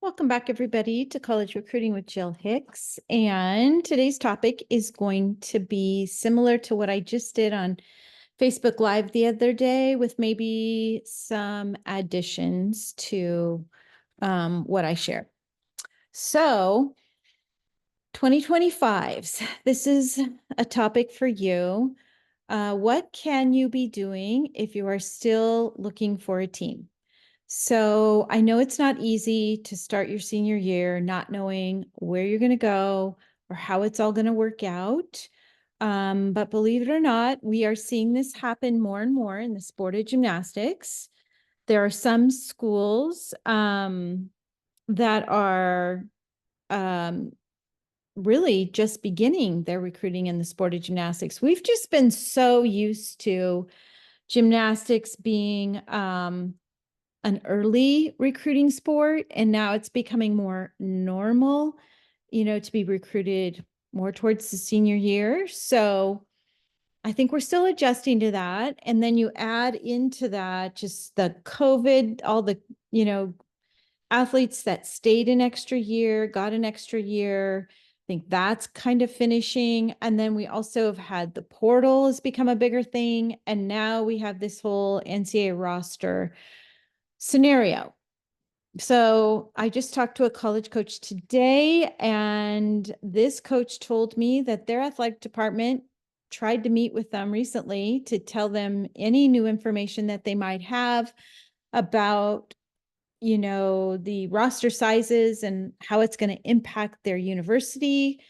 Welcome back, everybody, to College Recruiting with Jill Hicks. And today's topic is going to be similar to what I just did on Facebook Live the other day, with maybe some additions to what I share. So 2025s, this is a topic for you. What can you be doing if you are still looking for a team? So I know it's not easy to start your senior year not knowing where you're going to go or how it's all going to work out. But believe it or not, we are seeing this happen more and more in the sport of gymnastics. There are some schools that are really just beginning their recruiting in the sport of gymnastics. We've just been so used to gymnastics being an early recruiting sport, and now it's becoming more normal, to be recruited more towards the senior year. So I think we're still adjusting to that. And then you add into that just the COVID, all the, athletes that stayed an extra year, got an extra year. I think that's kind of finishing. And then we also have had the portal has become a bigger thing. And now we have this whole NCAA roster scenario. So I just talked to a college coach today, and this coach told me that their athletic department tried to meet with them recently to tell them any new information that they might have about, the roster sizes and how it's going to impact their university.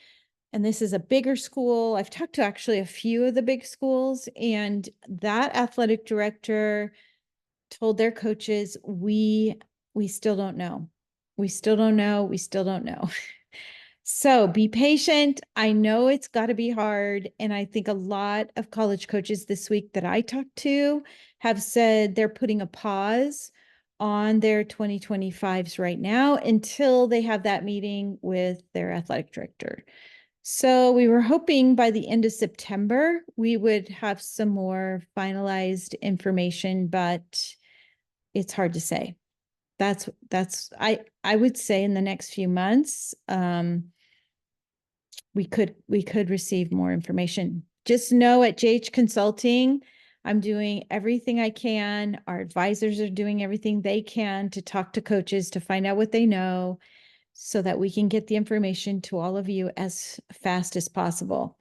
And this is a bigger school. I've talked to actually a few of the big schools, and that athletic director told their coaches, we still don't know. We still don't know. We still don't know. So be patient. I know it's got to be hard. And I think a lot of college coaches this week that I talked to have said they're putting a pause on their 2025s right now until they have that meeting with their athletic director. So we were hoping by the end of September, we would have some more finalized information, but it's hard to say. I would say in the next few months, we could receive more information. Just know at JH Consulting, I'm doing everything I can. Our advisors are doing everything they can to talk to coaches to find out what they know so that we can get the information to all of you as fast as possible.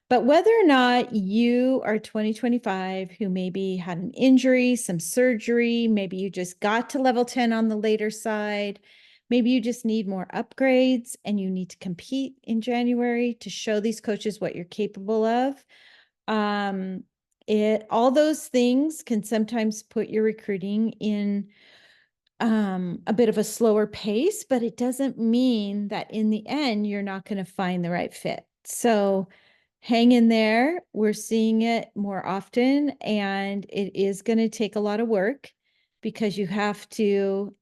But whether or not you are 2025 who maybe had an injury, some surgery, maybe you just got to level 10 on the later side, maybe you just need more upgrades and you need to compete in January to show these coaches what you're capable of. All those things can sometimes put your recruiting in a bit of a slower pace, but it doesn't mean that in the end, you're not going to find the right fit. So hang in there. We're seeing it more often, and it is going to take a lot of work because you have to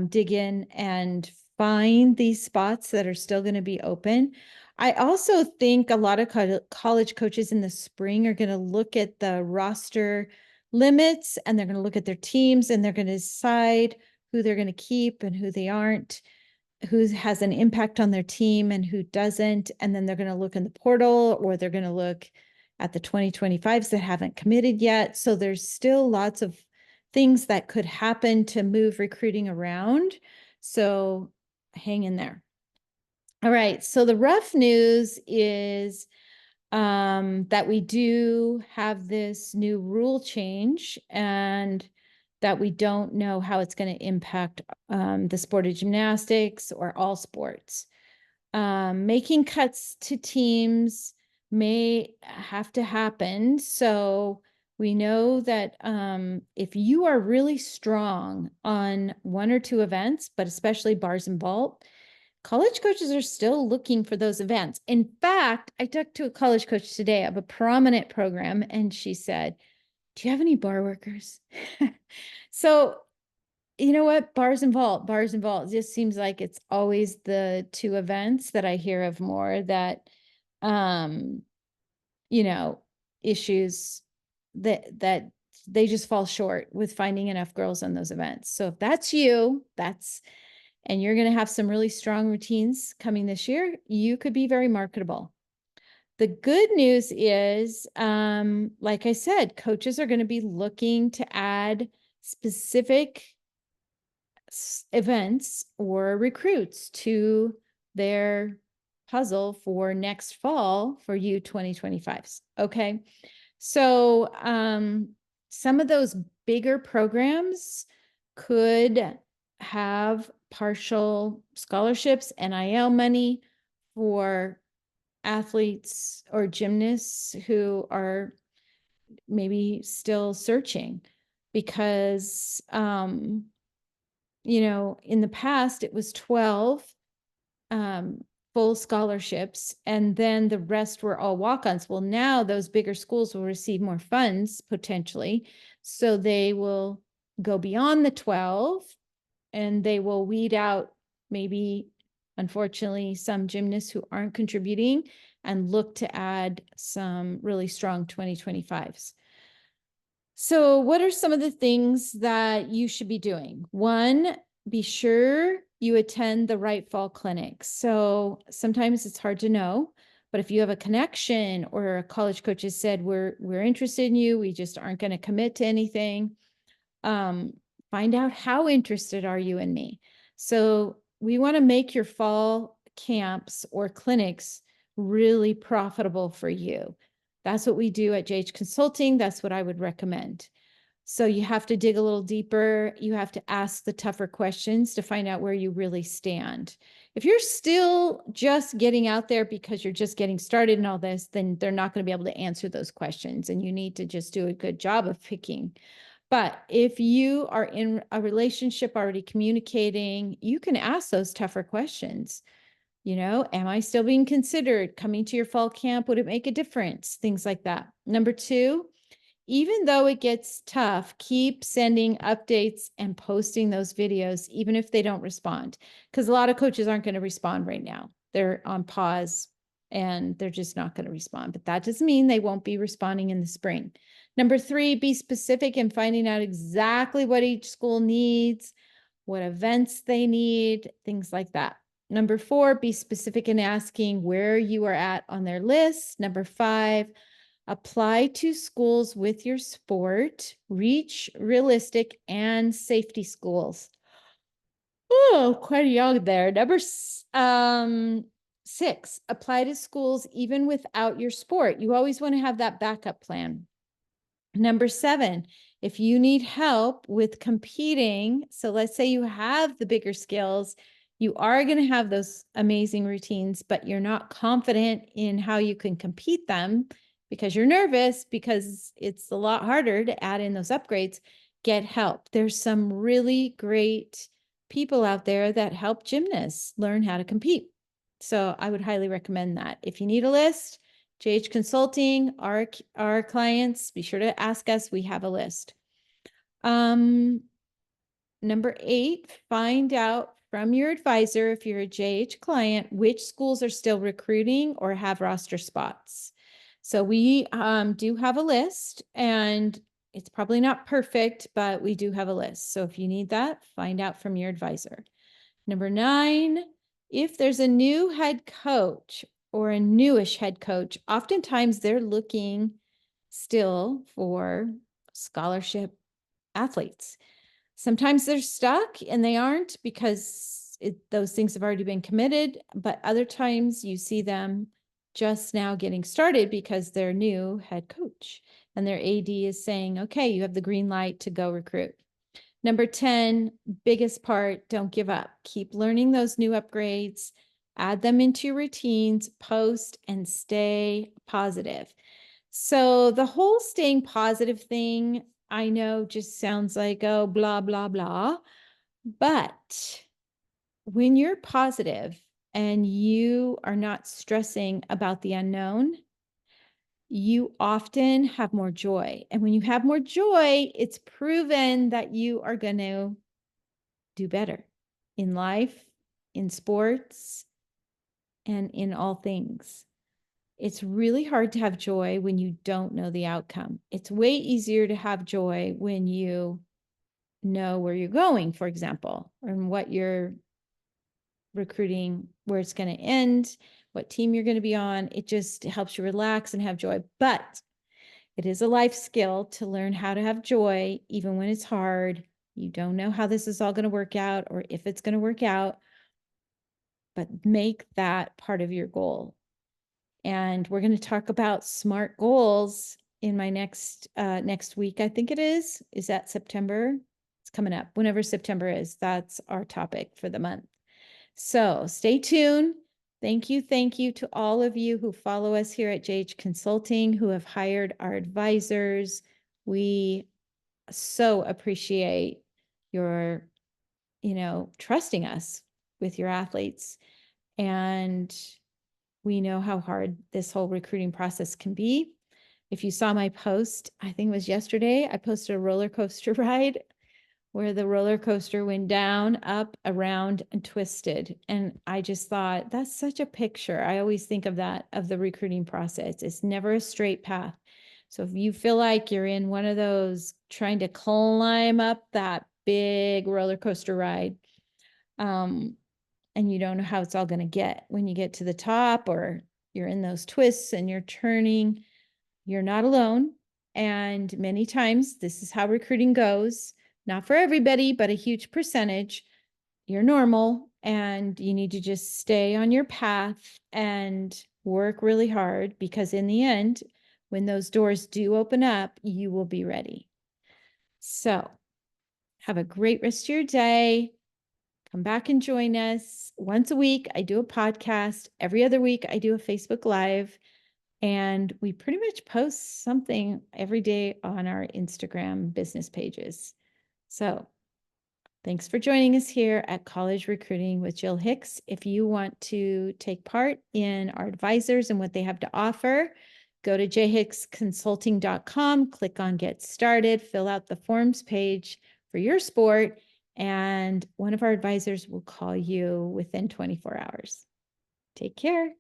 dig in and find these spots that are still going to be open. I also think a lot of college coaches in the spring are going to look at the roster limits, and they're going to look at their teams, and they're going to decide who they're going to keep and who they aren't, who has an impact on their team and who doesn't. And then they're going to look in the portal, or they're going to look at the 2025s that haven't committed yet. So there's still lots of things that could happen to move recruiting around. So hang in there. All right. So the rough news is that we do have this new rule change, and that we don't know how it's going to impact the sport of gymnastics or all sports. Making cuts to teams may have to happen. So we know that if you are really strong on one or two events, but especially bars and vault, college coaches are still looking for those events. In fact, I talked to a college coach today of a prominent program, and she said, do you have any bar workers? So, you know what? Bars and vault. It just seems like it's always the two events that I hear of more that, um, issues that they just fall short with finding enough girls on those events. So if that's you, that's and you're going to have some really strong routines coming this year, you could be very marketable. The good news is, like I said, coaches are going to be looking to add specific events or recruits to their puzzle for next fall for you 2025s. Okay. So some of those bigger programs could have partial scholarships, NIL money for athletes or gymnasts who are maybe still searching, because in the past it was 12 full scholarships, and then the rest were all walk-ons. Well, now those bigger schools will receive more funds potentially, so they will go beyond the 12, and they will weed out maybe, unfortunately, some gymnasts who aren't contributing and look to add some really strong 2025s. So what are some of the things that you should be doing? One, be sure you attend the right fall clinics. So sometimes it's hard to know, but if you have a connection or a college coach has said, we're interested in you, we just aren't going to commit to anything, find out how interested are you in me. So we want to make your fall camps or clinics really profitable for you. That's what we do at JH Consulting. That's what I would recommend. So you have to dig a little deeper. You have to ask the tougher questions to find out where you really stand. If you're still just getting out there because you're just getting started in all this, then they're not going to be able to answer those questions, and you need to just do a good job of picking. But if you are in a relationship already communicating, you can ask those tougher questions. Am I still being considered? Coming to your fall camp, would it make a difference? Things like that. Number two, even though it gets tough, keep sending updates and posting those videos, even if they don't respond, because a lot of coaches aren't going to respond right now. They're on pause and they're just not going to respond, but that doesn't mean they won't be responding in the spring. Number three, be specific in finding out exactly what each school needs, what events they need, things like that. Number four, be specific in asking where you are at on their list. Number five, apply to schools with your sport, reach realistic and safety schools. Oh, quite young there. Number 6, apply to schools even without your sport. You always want to have that backup plan. Number 7, if you need help with competing, so let's say you have the bigger skills, you are going to have those amazing routines, but you're not confident in how you can compete them because you're nervous, because it's a lot harder to add in those upgrades, get help. There's some really great people out there that help gymnasts learn how to compete. So I would highly recommend that. If you need a list, JH Consulting, our clients, be sure to ask us. We have a list. Number 8, find out from your advisor, if you're a JH client, which schools are still recruiting or have roster spots. So we do have a list, and it's probably not perfect, but we do have a list. So if you need that, find out from your advisor. Number 9, if there's a new head coach or a newish head coach, oftentimes they're looking still for scholarship athletes. Sometimes they're stuck and they aren't because those things have already been committed, but other times you see them just now getting started because they're new head coach and their AD is saying, okay, you have the green light to go recruit. Number 10, biggest part, don't give up. Keep learning those new upgrades, add them into your routines, post, and stay positive. So the whole staying positive thing, I know just sounds like, oh, blah, blah, blah. But when you're positive and you are not stressing about the unknown, you often have more joy. And when you have more joy, it's proven that you are going to do better in life, in sports, and in all things. It's really hard to have joy when you don't know the outcome. It's way easier to have joy when you know where you're going, for example, and what you're recruiting where it's going to end, what team you're going to be on. It just helps you relax and have joy. But it is a life skill to learn how to have joy, even when it's hard. You don't know how this is all going to work out or if it's going to work out, but make that part of your goal. And we're going to talk about SMART goals in my next week. I think it is. Is that September? It's coming up. Whenever September is, that's our topic for the month. So stay tuned. Thank you to all of you who follow us here at JH Consulting, who have hired our advisors. We so appreciate your, trusting us with your athletes. And we know how hard this whole recruiting process can be. If you saw my post, I think it was yesterday, I posted a roller coaster ride where the roller coaster went down, up, around, and twisted. And I just thought, that's such a picture. I always think of that, of the recruiting process. It's never a straight path. So if you feel like you're in one of those trying to climb up that big roller coaster ride, and you don't know how it's all going to get when you get to the top, or you're in those twists and you're turning, you're not alone. And many times this is how recruiting goes. Not for everybody, but a huge percentage. You're normal and you need to just stay on your path and work really hard, because in the end, when those doors do open up, you will be ready. So have a great rest of your day. Come back and join us once a week. I do a podcast. Every other week, I do a Facebook Live. And we pretty much post something every day on our Instagram business pages. So thanks for joining us here at College Recruiting with Jill Hicks. If you want to take part in our advisors and what they have to offer, go to jhicksconsulting.com, click on Get Started, fill out the forms page for your sport, and one of our advisors will call you within 24 hours. Take care.